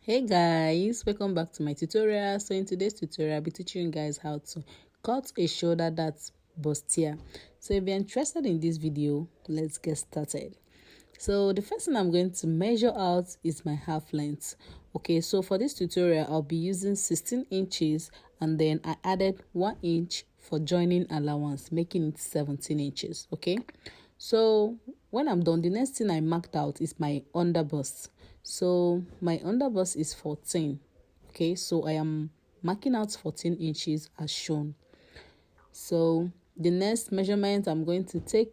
Hey guys, welcome back to my tutorial. So in today's tutorial, I'll be teaching you guys how to cut a shoulder that's bustier. So if you're interested in this video, let's get started. So the first thing I'm going to measure out is my half length. Okay, so for this tutorial, I'll be using 16 inches and then I added 1 inch for joining allowance, making it 17 inches. Okay, so when I'm done, the next thing I marked out is my underbust. So my underbust is 14. Okay, so I am marking out 14 inches as shown. So the next measurement I'm going to take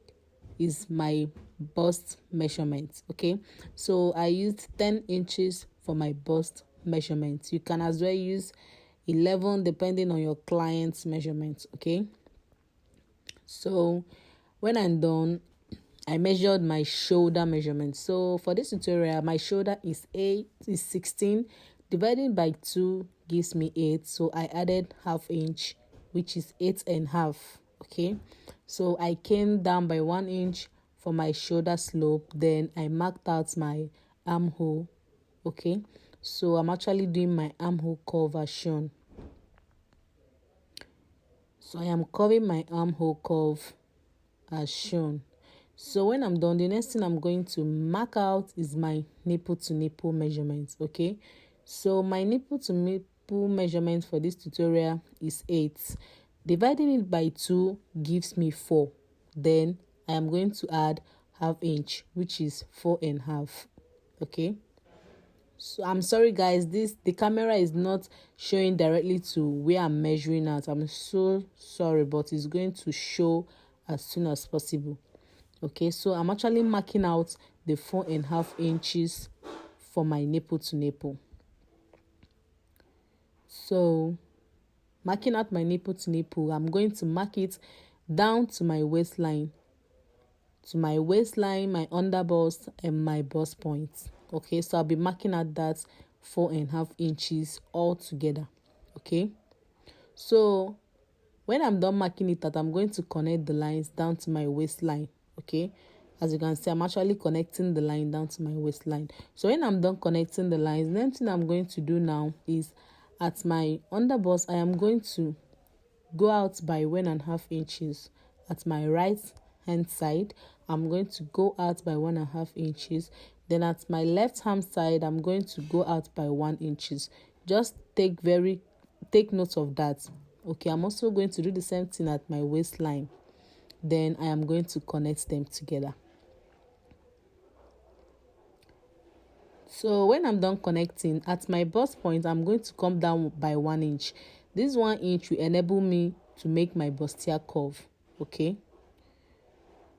is my bust measurement. Okay, so I used 10 inches for my bust measurement. You can as well use 11 depending on your client's measurement. Okay, so when I'm done, I measured my shoulder measurement. So for this tutorial, my shoulder is 16 divided by 2 gives me 8. So I added half inch, which is 8.5. Okay, so I came down by 1 inch for my shoulder slope. Then I marked out my armhole. Okay, so I'm actually doing my armhole curve as shown. So I am curving my armhole curve as shown. So when I'm done, the next thing I'm going to mark out is my nipple to nipple measurement. Okay, so my nipple to nipple measurement for this tutorial is 8. Dividing it by 2 gives me 4. Then I am going to add half inch, which is 4.5. Okay, so I'm sorry guys, the camera is not showing directly to where I'm measuring at. I'm so sorry, but it's going to show as soon as possible. Okay, so I'm actually marking out the 4.5 inches for my nipple to nipple. So marking out my nipple to nipple, I'm going to mark it down to my waistline. To my waistline, my underbust, and my bust point. Okay, so I'll be marking out that 4.5 inches all together. Okay, so when I'm done marking it out, I'm going to connect the lines down to my waistline. Okay, as you can see, I'm actually connecting the line down to my waistline. So when I'm done connecting the lines, the next thing I'm going to do now is at my underbust, I am going to go out by 1.5 inches. At my right hand side, I'm going to go out by 1.5 inches. Then at my left hand side, I'm going to go out by 1 inches. Just take note of that. Okay, I'm also going to do the same thing at my waistline. Then I am going to connect them together. So when I'm done connecting, at my bust point, I'm going to come down by 1 inch. This 1 inch will enable me to make my bustier curve. Okay,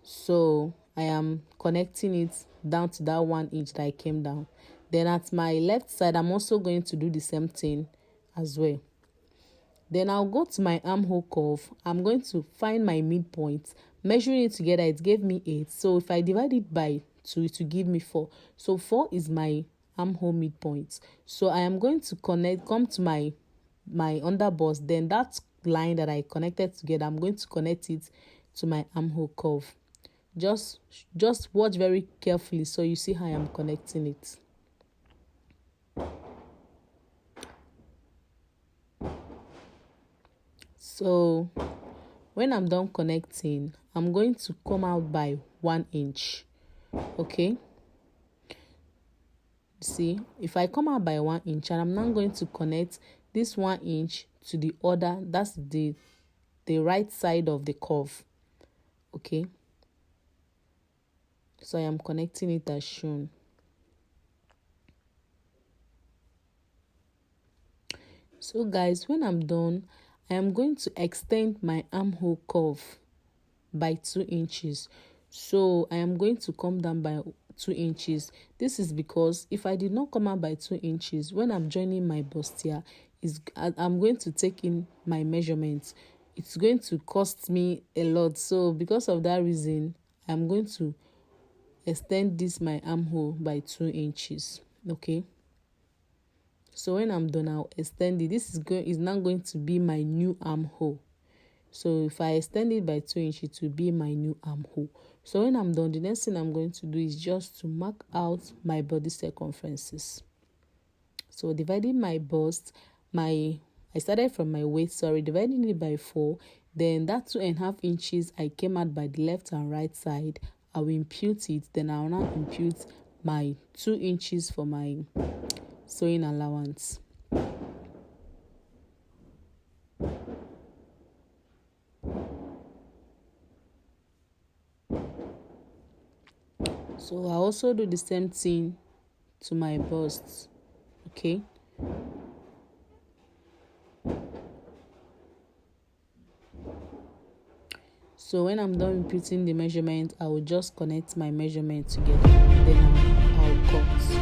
so I am connecting it down to that 1 inch that I came down. Then at my left side, I'm also going to do the same thing as well. Then I'll go to my armhole curve. I'm going to find my midpoint. Measuring it together, it gave me 8. So if I divide it by 2, it will give me 4. So 4 is my armhole midpoint. So I am going to come to my underbust. Then that line that I connected together, I'm going to connect it to my armhole curve. Just watch very carefully so you see how I am connecting it. So when I'm done connecting, I'm going to come out by 1 inch. Okay, see, if I come out by 1 inch, and I'm now going to connect this 1 inch to the other, that's the right side of the curve. Okay, so I am connecting it as shown. So guys, when I'm done, I am going to extend my armhole curve by 2 inches. So I am going to come down by 2 inches. This is because if I did not come out by 2 inches, when I'm joining my bustier, I'm going to take in my measurements. It's going to cost me a lot. So because of that reason, I'm going to extend my armhole by 2 inches. Okay, so when I'm done, I'll extend it. This is now going to be my new armhole. So if I extend it by 2 inches, it will be my new armhole. So when I'm done, the next thing I'm going to do is just to mark out my body circumferences. So So dividing my bust, I started from my waist, dividing it by 4. Then that 2.5 inches I came out by the left and right side. I will impute it. Then I will now impute my 2 inches for my sewing allowance. So I also do the same thing to my bust. Okay. So when I'm done imputing the measurement, I will just connect my measurement together. Then I'll cut.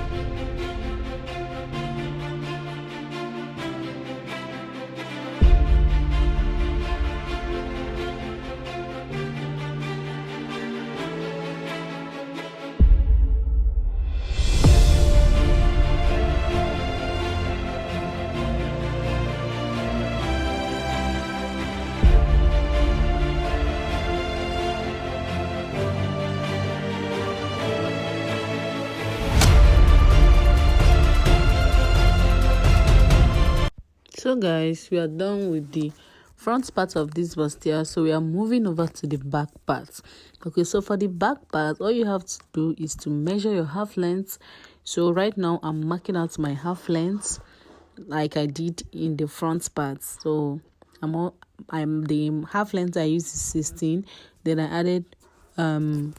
So guys, we are done with the front part of this bustier, so we are moving over to the back part. Okay, so for the back part, all you have to do is to measure your half length. So right now I'm marking out my half length like I did in the front part. So I'm the half length I used is 16. Then I added 1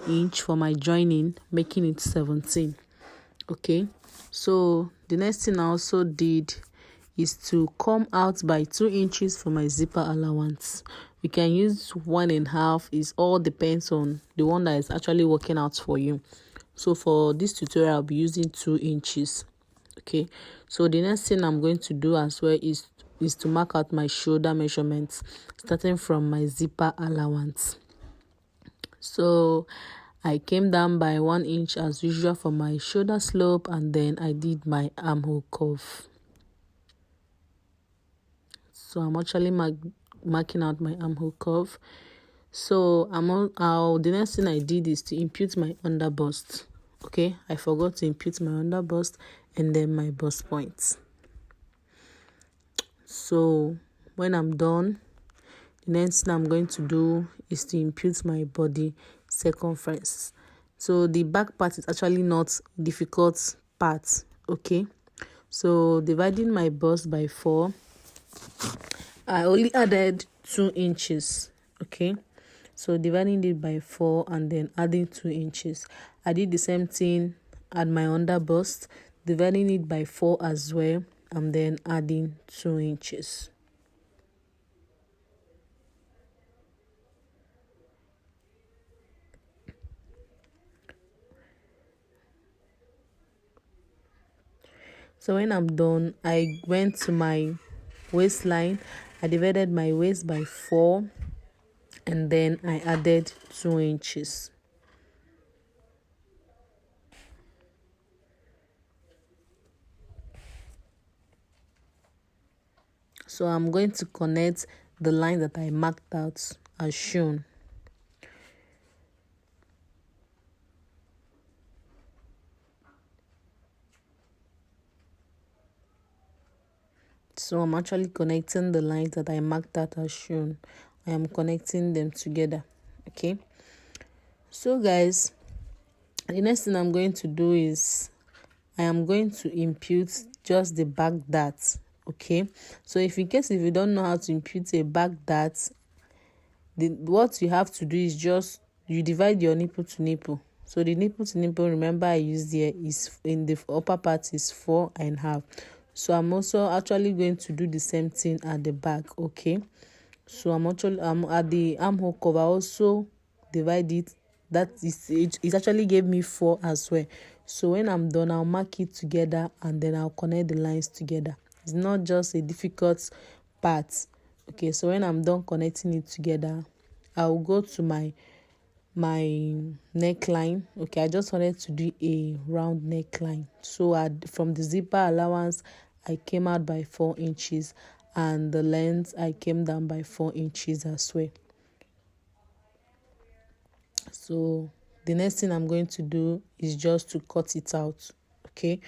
inch for my joining, making it 17. Okay, so the next thing I also did is to come out by 2 inches for my zipper allowance. You can use 1.5. It all depends on the one that is actually working out for you. So for this tutorial, I'll be using 2 inches. Okay, so the next thing I'm going to do as well is to mark out my shoulder measurements, starting from my zipper allowance. So I came down by 1 inch as usual for my shoulder slope, and then I did my armhole curve. So I'm actually marking out my armhole curve. So the next thing I did is to impute my under bust. Okay, I forgot to impute my under bust and then my bust points. So when I'm done, the next thing I'm going to do is to impute my body circumference. So the back part is actually not difficult part. Okay, so dividing my bust by 4, I only added 2 inches. Okay, so dividing it by 4 and then adding 2 inches. I did the same thing at my under bust, dividing it by 4 as well, and then adding 2 inches. So when I'm done, I went to my waistline. I divided my waist by 4 and then I added 2 inches. So I'm going to connect the line that I marked out as shown. So I'm actually connecting the lines that I marked out as shown. I am connecting them together. Okay, so guys, the next thing I'm going to do is I am going to impute just the back dart. Okay, so if you don't know how to impute a back dart, what you have to do is just you divide your nipple to nipple. So the nipple to nipple, remember I used here, is in the upper part is 4.5. So I'm also actually going to do the same thing at the back. Okay, so I'm at the armhole cover, also divide it. It actually gave me 4 as well. So when I'm done, I'll mark it together and then I'll connect the lines together. It's not just a difficult part. Okay, so when I'm done connecting it together, I'll go to my neckline. Okay, I just wanted to do a round neckline. So from the zipper allowance, I came out by 4 inches, and the length I came down by 4 inches as well. So the next thing I'm going to do is just to cut it out. Okay.